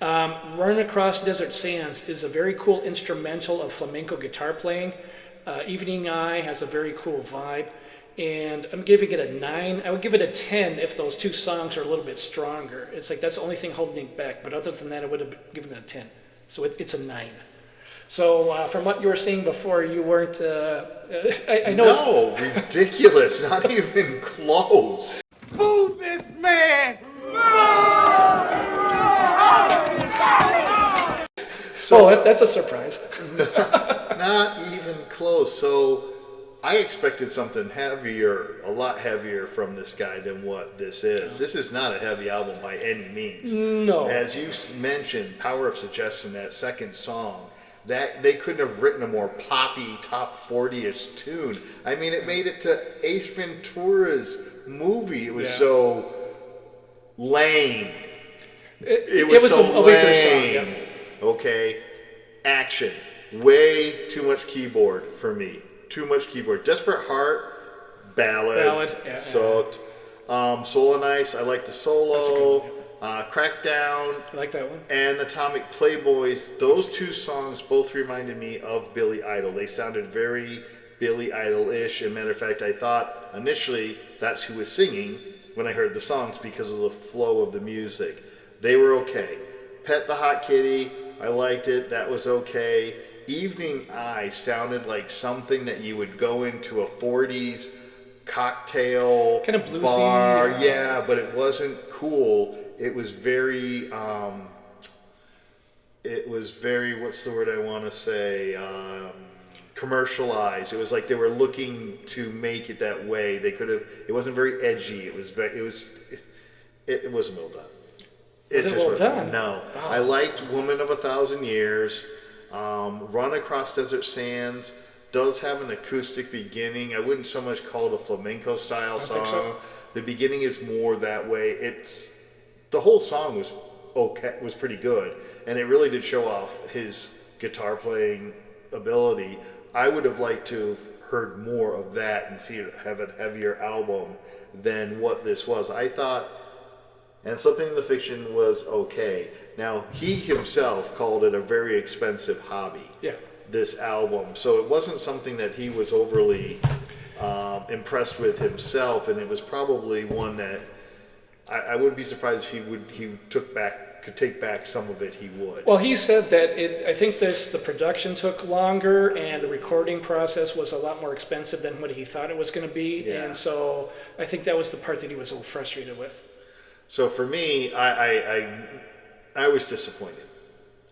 Run Across Desert Sands is a very cool instrumental of flamenco guitar playing. Evening Eye has a very cool vibe. And I'm giving it a 9. I would give it a 10 if those 2 songs are a little bit stronger. It's like that's the only thing holding it back. But other than that, I would have given it a 10. So it's a 9. So from what you were saying before, you weren't. I know. No, ridiculous. Not even close. Move this man! So that's a surprise. Not even close. So I expected something heavier, a lot heavier from this guy than what this is. This is not a heavy album by any means. No. As you mentioned, Power of Suggestion, that second song, that they couldn't have written a more poppy top 40-ish tune. I mean, it made it to Ace Ventura's movie. It was so lame. It was so a weaker song. lame. Yeah. Okay, action. Way too much keyboard for me. Too much keyboard. Desperate Heart, ballad. Yeah. Sucked. Soul and Ice, I like the solo. That's a good one, Crackdown. I like that one. And Atomic Playboys. Those two songs both reminded me of Billy Idol. They sounded very Billy Idol-ish. As a matter of fact, I thought initially that's who was singing when I heard the songs because of the flow of the music. They were okay. Pet the Hot Kitty, I liked it. That was okay. Evening Eye sounded like something that you would go into a 40s cocktail kind of bluesy bar. Yeah, but it wasn't cool. It was very what's the word I want to say, commercialized. It was like they were looking to make it that way. They could have, it wasn't very edgy. It wasn't well done. Was it well done? No. Wow. I liked Woman of a Thousand Years. Run Across Desert Sands does have an acoustic beginning. I wouldn't so much call it a flamenco style song. Think so. The beginning is more that way. The whole song was okay, was pretty good, and it really did show off his guitar playing ability. I would have liked to have heard more of that and see it have a heavier album than what this was. I thought, and Something in the Fiction was okay. Now, he himself called it a very expensive hobby, this album. So it wasn't something that he was overly impressed with himself, and it was probably one that I wouldn't be surprised if he could take back some of it, he would. Well, he said that I think the production took longer and the recording process was a lot more expensive than what he thought it was going to be. Yeah. And so I think that was the part that he was a little frustrated with. So for me, I was disappointed.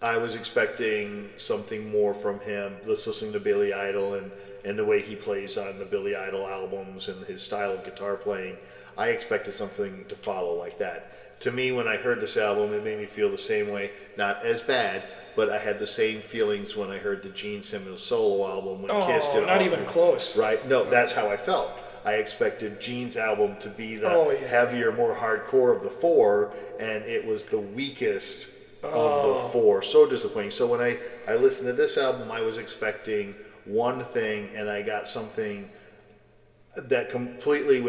I was expecting something more from him. Listening to Billy Idol and the way he plays on the Billy Idol albums and his style of guitar playing, I expected something to follow like that. To me, when I heard this album, it made me feel the same way. Not as bad, but I had the same feelings when I heard the Gene Simmons solo album when Kiss did it. Not even close. Right? No, that's how I felt. I expected Gene's album to be the heavier, more hardcore of the four, and it was the weakest of the four. So disappointing. So when I listened to this album, I was expecting one thing, and I got something that completely I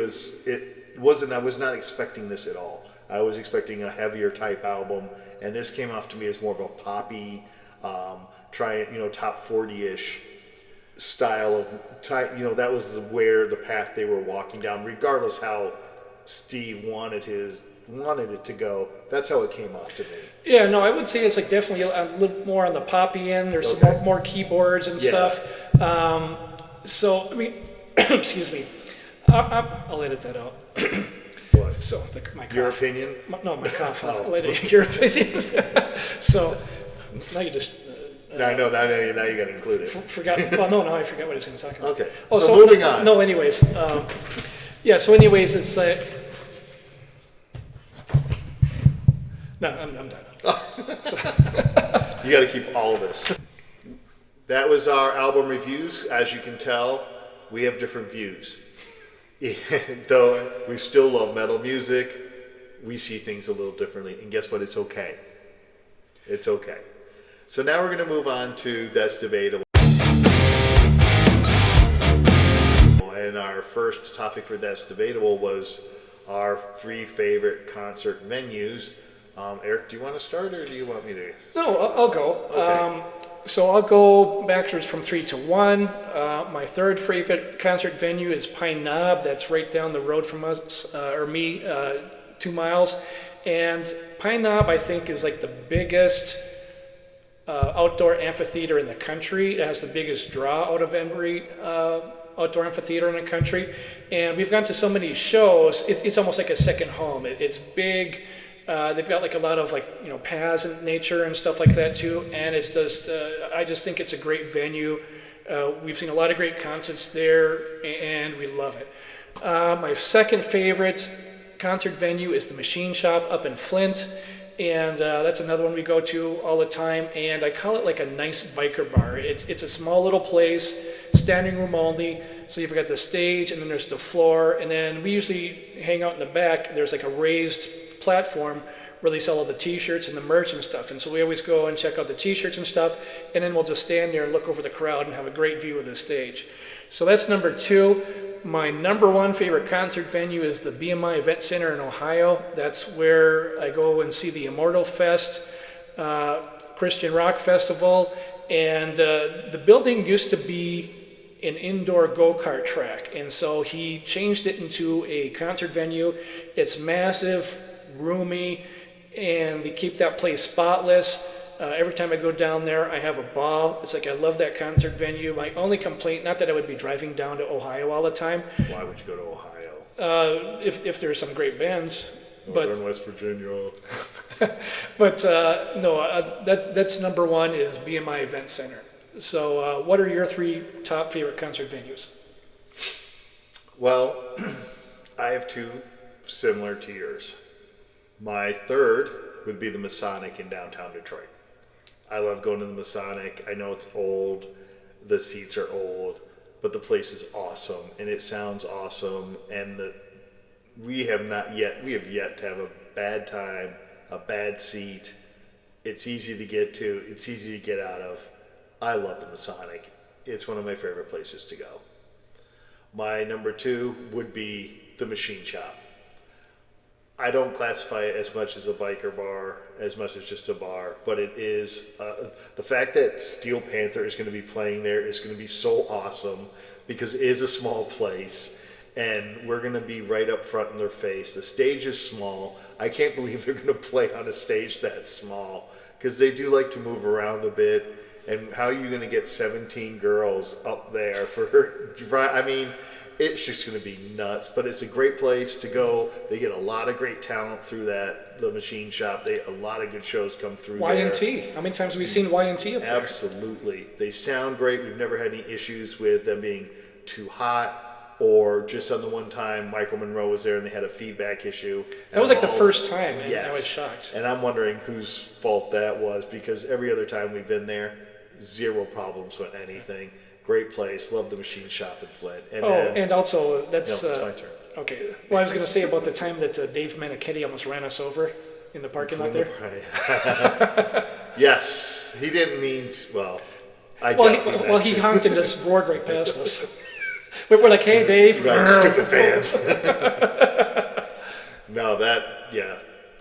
was not expecting this at all. I was expecting a heavier type album, and this came off to me as more of a poppy, top 40-ish style of type. That was where the path they were walking down, regardless how Steve wanted it to go. That's how it came off to me. Yeah, no, I would say it's like definitely a little more on the poppy end. There's some more keyboards and stuff. So I mean, excuse me, I'll edit that out. What? So my cough. Your opinion? My cough. I'll edit your opinion. So now you just. Now you got to include it. Forgot. Well, no, I forgot what I was going to talk about. Okay. Oh, so moving on. No, anyways. So anyways, it's like. No, I'm done. You got to keep all of this. That was our album reviews. As you can tell, we have different views. Though we still love metal music, we see things a little differently. And guess what? It's okay. It's okay. So now we're going to move on to That's Debatable. And our first topic for That's Debatable was our 3 favorite concert venues. Eric, do you want to start, or do you want me to? No, I'll go. Okay. So I'll go backwards from 3 to 1. My third favorite concert venue is Pine Knob. That's right down the road from us, or me, 2 miles. And Pine Knob, I think, is like the biggest outdoor amphitheater in the country. It has the biggest draw out of every outdoor amphitheater in the country. And we've gone to so many shows, it's almost like a second home. It's big. They've got like a lot of paths and nature and stuff like that too, and it's just I just think it's a great venue. We've seen a lot of great concerts there, and we love it. My second favorite concert venue is the Machine Shop up in Flint. and that's another one we go to all the time. And I call it like a nice biker bar. It's a small little place, standing room only. So you've got the stage, and then there's the floor, and then we usually hang out in the back. There's like a raised platform where they sell all the t-shirts and the merch and stuff. And so we always go and check out the t-shirts and stuff, and then we'll just stand there and look over the crowd and have a great view of the stage. So that's number 2. My number 1 favorite concert venue is the BMI Event Center in Ohio. That's where I go and see the Immortal Fest, Christian Rock Festival, and the building used to be an indoor go-kart track, and so he changed it into a concert venue. It's massive, roomy, and they keep that place spotless. Every time I go down there, I have a ball. It's like I love that concert venue. My only complaint, not that I would be driving down to Ohio all the time. Why would you go to Ohio? If there's some great bands. Northern West Virginia. But no, that's number 1 is BMI Event Center. So what are your 3 top favorite concert venues? Well, I have 2 similar to yours. My third would be the Masonic in downtown Detroit. I love going to the Masonic. I know it's old, the seats are old, but the place is awesome and it sounds awesome. And we have yet to have a bad time, a bad seat. It's easy to get to. It's easy to get out of. I love the Masonic. It's one of my favorite places to go. My number 2 would be the Machine Shop. I don't classify it as much as a biker bar, as much as just a bar, but it is, the fact that Steel Panther is going to be playing there is going to be so awesome because it is a small place and we're going to be right up front in their face. The stage is small. I can't believe they're going to play on a stage that small because they do like to move around a bit. And how are you going to get 17 girls up there I mean, it's just going to be nuts, but it's a great place to go. They get a lot of great talent through the Machine Shop. A lot of good shows come through there. Y&T. How many times have we seen Y&T up there? Absolutely. They sound great. We've never had any issues with them being too hot or just on the one time Michael Monroe was there and they had a feedback issue. That was like the first time, and yes. I was shocked. And I'm wondering whose fault that was because every other time we've been there, 0 problems with anything. Great place. Love the Machine Shop in Flint. And also that's no, it's my turn. Okay. Well, I was going to say about the time that Dave Manichetti almost ran us over in the parking lot there. Yes, he didn't mean to. Well, he honked and just roared right past us. We're like, hey, Dave. Right, stupid fans. No,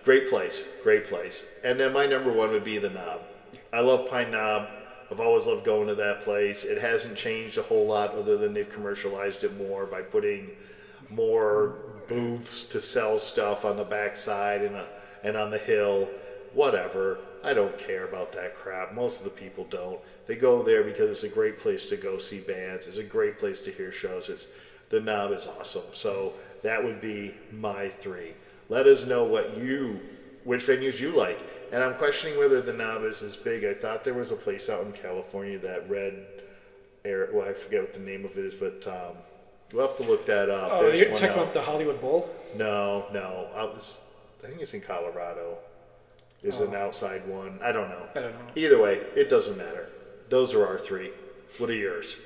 great place. And then my number 1 would be the Knob. I love Pine Knob. I've always loved going to that place. It hasn't changed a whole lot other than they've commercialized it more by putting more booths to sell stuff on the backside and on the hill. Whatever. I don't care about that crap. Most of the people don't. They go there because it's a great place to go see bands. It's a great place to hear shows. The Knob is awesome. So that would be my 3. Let us know which venues you like. And I'm questioning whether the Knob is as big. I thought there was a place out in California that I forget what the name of it is, but we'll have to look that up. Oh, you're talking about the Hollywood Bowl? No. I think it's in Colorado. There's an outside one. I don't know. Either way, it doesn't matter. Those are our 3. What are yours?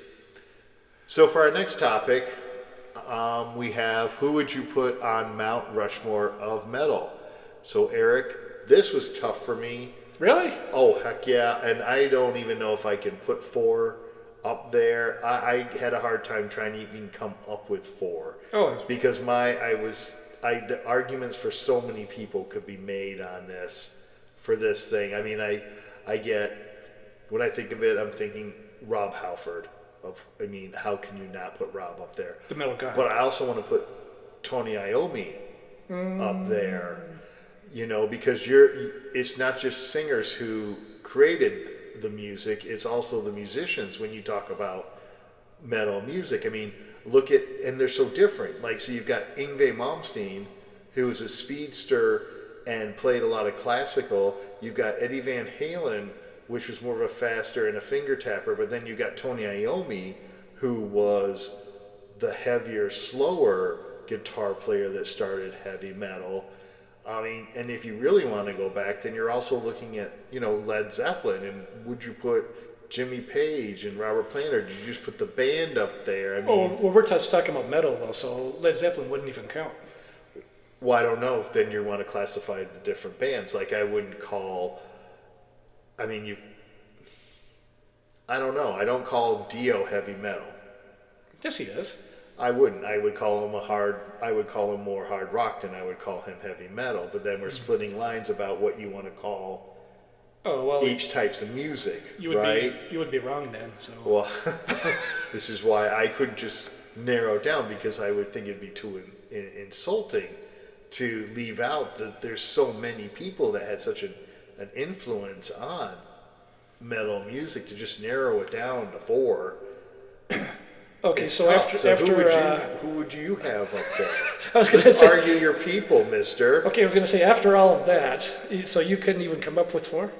So for our next topic, we have who would you put on Mount Rushmore of metal? So Eric, this was tough for me. Really? Oh, heck yeah. And I don't even know if I can put 4 up there. I had a hard time trying to even come up with 4. Oh. Because the arguments for so many people could be made on for this thing. I mean, when I think of it, I'm thinking Rob Halford. How can you not put Rob up there? The metal guy. But I also want to put Tony Iommi up there. Because it's not just singers who created the music, it's also the musicians when you talk about metal music. And they're so different. So you've got Yngwie Malmsteen, who was a speedster and played a lot of classical. You've got Eddie Van Halen, which was more of a faster and a finger tapper, but then you got Tony Iommi, who was the heavier, slower guitar player that started heavy metal. I mean, and if you really want to go back, then you're also looking at, Led Zeppelin. And would you put Jimmy Page and Robert Plant, or did you just put the band up there? I mean, Well, we're just talking about metal, though, so Led Zeppelin wouldn't even count. well, I don't know if then you want to classify the different bands. Like, I wouldn't call, I mean, I don't know. I don't call Dio heavy metal. Yes, he is. I wouldn't. I would call him more hard rock than I would call him heavy metal. But then we're splitting lines about what you want to call each types of music, right? You would be wrong then. So. Well, this is why I couldn't just narrow it down, because I would think it'd be too insulting to leave out that there's so many people that had such an influence on metal music, to just narrow it down to 4. Okay, It's so tough. after who would you have up there? I was going to Let's say, argue your people, mister. okay, I was going to say after all of that, so you couldn't even come up with 4?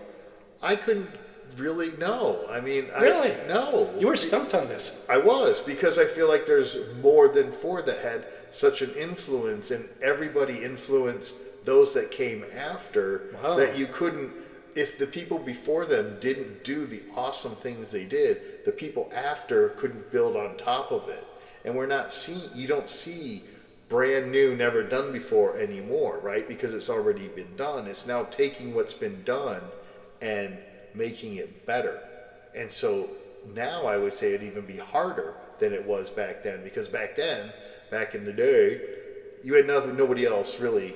I couldn't really know. I mean, Really? No. You were stumped on this. I was, because I feel like there's more than 4 that had such an influence, and everybody influenced those that came after. Wow. That you couldn't. If the people before them didn't do the awesome things they did, the people after couldn't build on top of it. And you don't see brand new, never done before anymore, right? Because it's already been done. It's now taking what's been done and making it better. And so now I would say it'd even be harder than it was back then, because back in the day, you had nobody else really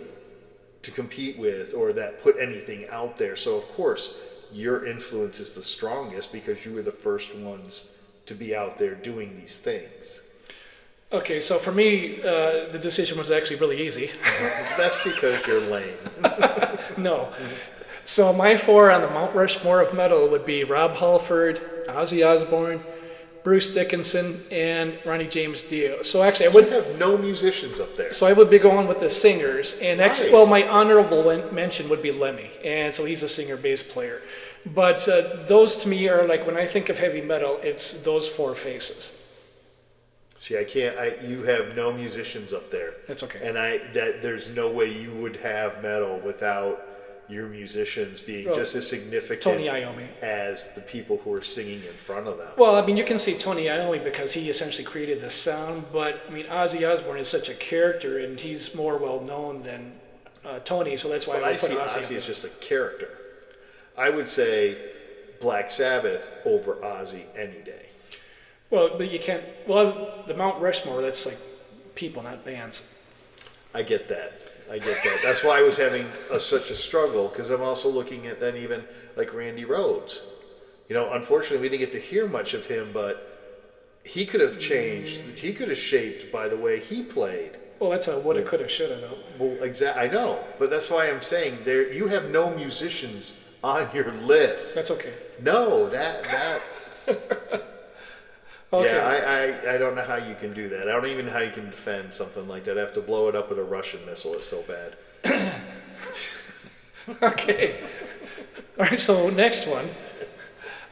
to compete with, or that put anything out there. So of course your influence is the strongest, because you were the first ones to be out there doing these things. Okay, so for me, the decision was actually really easy. That's because you're lame. No. So my 4 on the Mount Rushmore of metal would be Rob Halford, Ozzy Osbourne, Bruce Dickinson, and Ronnie James Dio. So actually, You have no musicians up there. I would be going with the singers, and actually, Right. well, my honorable mention would be Lemmy, and so he's a singer bass player. But those to me are like, when I think of heavy metal, it's those 4 faces. See, I can't. You have no musicians up there. That's okay. And there's no way you would have metal without your musicians being just as significant Tony Iommi. as the people who are singing in front of them. Well, I mean, you can say Tony Iommi because he essentially created the sound, but I mean, Ozzy Osbourne is such a character, and he's more well known than Tony, so that's why But I I would put see Ozzy. Ozzy as just a character. I would say Black Sabbath over Ozzy any day. Well, but you can't. Well, the Mount Rushmore, that's like people, not bands. I get that. That's why I was having such a struggle, because I'm also looking at then even like Randy Rhoads. Unfortunately, we didn't get to hear much of him, but he could have changed. He could have shaped by the way he played. Well, that's a woulda, coulda, shoulda, though. Well, exactly. I know, but that's why I'm saying you have no musicians on your list. That's okay. No, that. Okay. Yeah, I don't know how you can do that. I don't even know how you can defend something like that. I have to blow it up with a Russian missile. It's so bad. Okay. All right. So next one.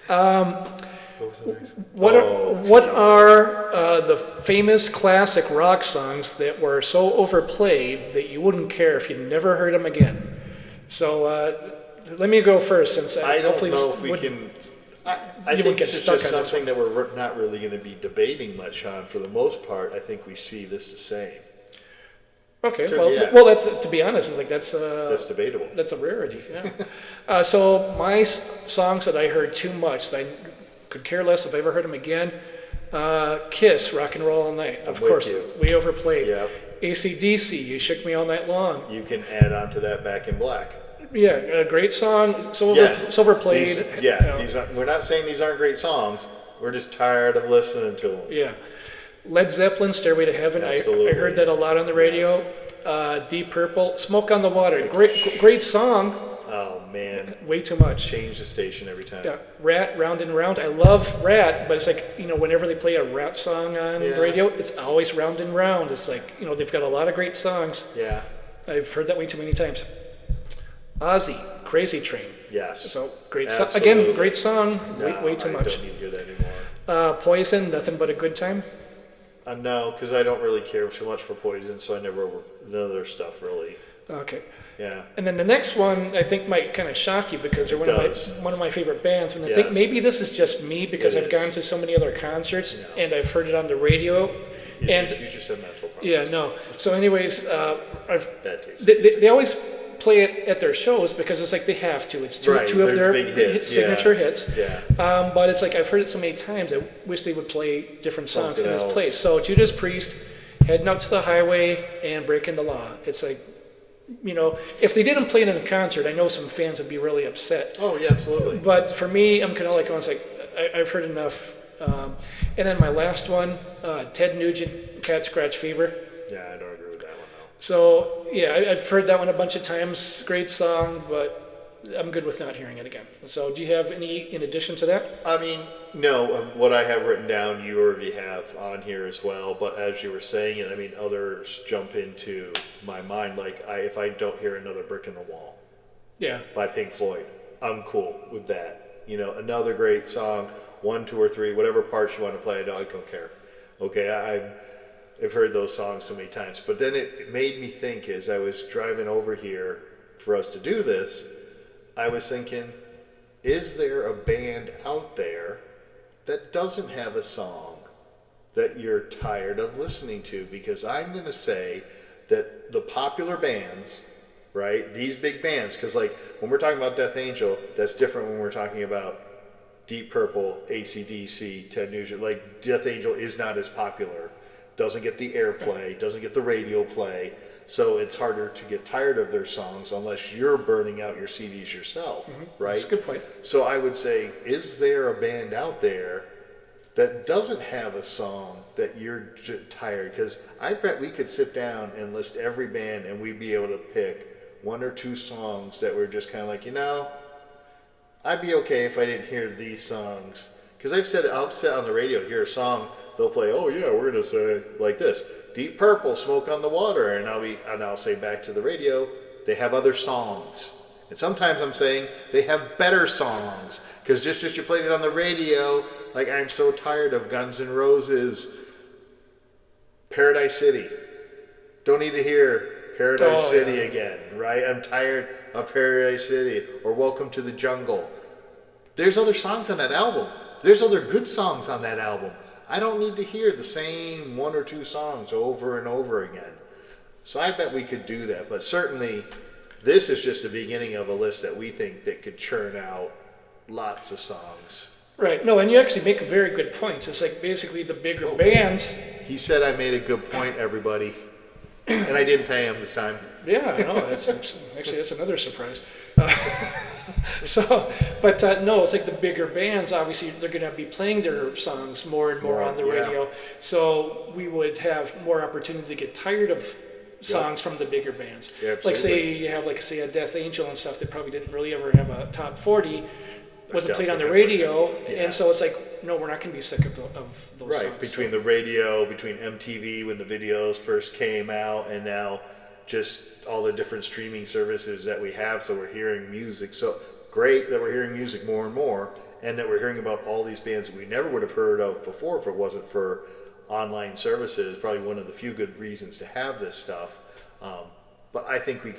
What was the next one? What are the famous classic rock songs that were so overplayed that you wouldn't care if you never heard them again? So let me go first, since I don't hopefully know this if we wouldn't- can. you I think wouldn't get it's stuck just on this something that we're not really going to be debating much on. For the most part, I think we see this the same. Okay. Yeah. Well, that's, to be honest, is like that's debatable. That's a rarity. Yeah. So my songs that I heard too much, that I could care less if I ever heard them again. Kiss, Rock and Roll All Night. Of with course, you. we overplayed. Yep. AC/DC, You Shook Me All Night Long. You can add on to that Back in Black. Yeah, a great song. So overplayed. We're not saying these aren't great songs. We're just tired of listening to them. Yeah. Led Zeppelin, Stairway to Heaven. I Absolutely. heard that a lot on the radio. Deep Purple, Smoke on the Water. Great song. Oh man, Way too much. change the station every time. Yeah. Rat, Round and Round. I love Rat, but it's like, whenever they play a Rat song on the radio, it's always Round and Round. It's like, they've got a lot of great songs. Yeah. I've heard that way too many times. Ozzy, Crazy Train. Yes. So great song. Absolutely. Again, great song. No, way too I much. don't need to hear that anymore. Poison, Nothing But a Good Time. No, because I don't really care too much for Poison, so none of their stuff really. Okay. Yeah. And then the next one I think might kind of shock you because they're one of my favorite bands, and I think Yes. maybe this is just me because It I've is. gone to so many other concerts No. and I've heard it on the radio. And You just have mental problems. yeah, no. So, anyways, That takes they always play it at their shows because it's like they have to. It's two Right, of they're their big hits, signature yeah. hits. Yeah. But it's like I've heard it so many times. I wish they would play different songs Something in this else. place. So Judas Priest, Heading Out to the Highway, and Breaking the Law. It's like, if they didn't play it in a concert, I know some fans would be really upset. Oh, yeah, absolutely. But for me, I'm kind of like, I was like, I've heard enough. And then my last one, Ted Nugent, Cat Scratch Fever. Yeah, I don't agree with that one, though. So, yeah, I've heard that one a bunch of times. Great song, but I'm good with not hearing it again. So, do you have any in addition to that? I mean, no, what I have written down, you already have on here as well. But as you were saying it, I mean, others jump into my mind. Like, if I don't hear another Brick in the Wall Yeah. by Pink Floyd, I'm cool with that. Another great song, 1, 2, or 3, whatever parts you want to play, I don't care. Okay, I've heard those songs so many times. But then it made me think as I was driving over here for us to do this, I was thinking, is there a band out there that doesn't have a song that you're tired of listening to? Because I'm going to say that the popular bands, right, these big bands, because like when we're talking about Death Angel, that's different when we're talking about Deep Purple, AC/DC, Ted Nugent. Like Death Angel is not as popular, doesn't get the airplay, doesn't get the radio play, so it's harder to get tired of their songs unless you're burning out your CDs yourself, right? That's a good point. So I would say, is there a band out there that doesn't have a song that you're tired? Because I bet we could sit down and list every band and we'd be able to pick 1 or 2 songs that were just kind of like, I'd be okay if I didn't hear these songs. Because I'll sit on the radio, hear a song, they'll play, oh yeah, we're going to say like this, Deep Purple, Smoke on the Water, and I'll say back to the radio, they have other songs. And sometimes I'm saying they have better songs. Because just as you played it on the radio, like I'm so tired of Guns N' Roses, Paradise City. Don't need to hear Paradise City again, right? I'm tired of Paradise City or Welcome to the Jungle. There's other songs on that album. There's other good songs on that album. I don't need to hear the same 1 or 2 songs over and over again. So I bet we could do that. But certainly, this is just the beginning of a list that we think that could churn out lots of songs. Right. No, and you actually make very good points. It's like basically the bigger bands. He said I made a good point, everybody. And I didn't pay him this time. Yeah, no, that's actually that's another surprise. No, it's like the bigger bands. Obviously, they're going to be playing their songs more and more on the radio. So we would have more opportunity to get tired of songs from the bigger bands. Yeah, like absolutely. say you have like say a Death Angel and stuff that probably didn't really ever have a top 40. Wasn't played on the radio, and so it's like, no, we're not going to be sick of those Right, songs. between the radio, between MTV when the videos first came out, and now just all the different streaming services that we have, so we're hearing music. So great that we're hearing music more and more, and that we're hearing about all these bands that we never would have heard of before if it wasn't for online services. Probably one of the few good reasons to have this stuff. But I think we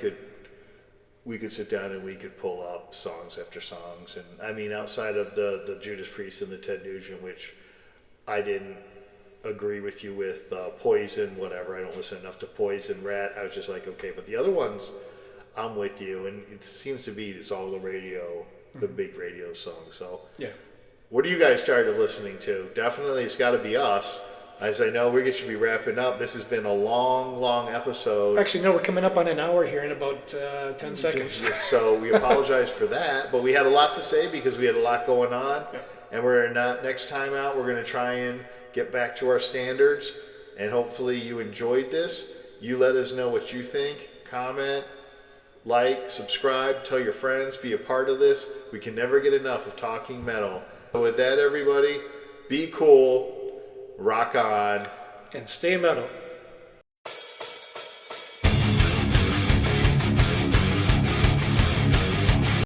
could sit down and we could pull up songs after songs. And I mean, outside of the Judas Priest and the Ted Nugent, which I didn't agree with you with, Poison, whatever. I don't listen enough to Poison, Rat. I was just like, okay, but the other ones, I'm with you. And it seems to be it's all the radio, the big radio songs. So Yeah. what do you guys started listening to? Definitely it's got to be us. As I know, we should be wrapping up. This has been a long, long episode. Actually, no, we're coming up on an hour here in about 10 seconds. So we apologize for that, but we had a lot to say because we had a lot going on. Yeah. And we're not, next time out, we're going to try and get back to our standards. And hopefully you enjoyed this. You let us know what you think. Comment, like, subscribe, tell your friends, be a part of this. We can never get enough of talking metal. So with that, everybody, be cool. Rock on. And stay metal.